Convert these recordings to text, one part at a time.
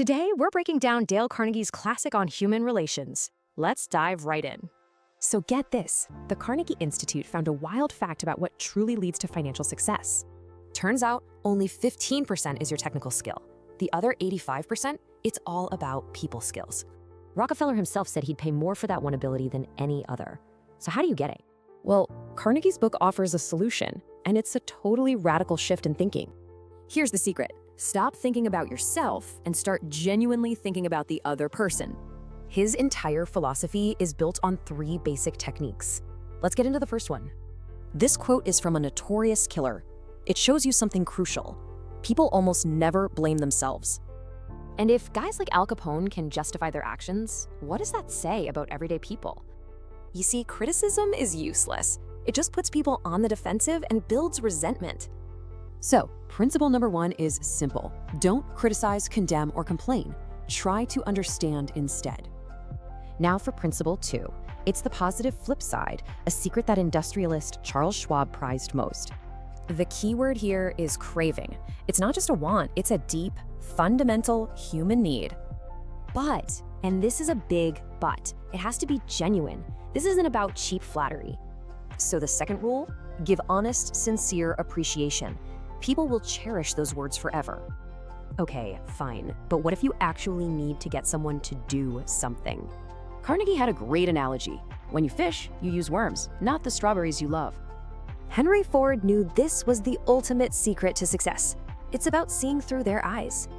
Today, we're breaking down Dale Carnegie's classic on human relations. Let's dive right in. So get this, the Carnegie Institute found a wild fact about what truly leads to financial success. Turns out only 15% is your technical skill. The other 85%, it's all about people skills. Rockefeller himself said he'd pay more for that one ability than any other. So how do you get it? Well, Carnegie's book offers a solution, and it's a totally radical shift in thinking. Here's the secret. Stop thinking about yourself and start genuinely thinking about the other person. His entire philosophy is built on 3 basic techniques. Let's get into the first one. This quote is from a notorious killer. It shows you something crucial. People almost never blame themselves. And if guys like Al Capone can justify their actions, what does that say about everyday people? You see, criticism is useless. It just puts people on the defensive and builds resentment. So, principle number 1 is simple. Don't criticize, condemn, or complain. Try to understand instead. Now for principle 2. It's the positive flip side, a secret that industrialist Charles Schwab prized most. The key word here is craving. It's not just a want, it's a deep, fundamental human need. But, and this is a big but, it has to be genuine. This isn't about cheap flattery. So the second rule, give honest, sincere appreciation. People will cherish those words forever. Okay, fine, but what if you actually need to get someone to do something? Carnegie had a great analogy. When you fish, you use worms, not the strawberries you love. Henry Ford knew this was the ultimate secret to success. It's about seeing through their eyes.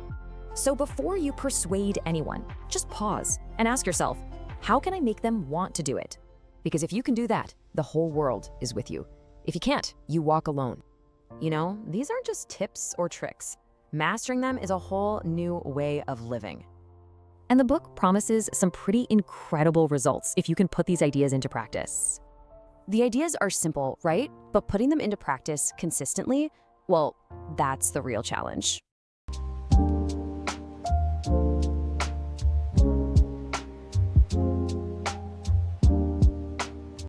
So before you persuade anyone, just pause and ask yourself, how can I make them want to do it? Because if you can do that, the whole world is with you. If you can't, you walk alone. You know, these aren't just tips or tricks. Mastering them is a whole new way of living. And the book promises some pretty incredible results if you can put these ideas into practice. The ideas are simple, right? But putting them into practice consistently, well, that's the real challenge.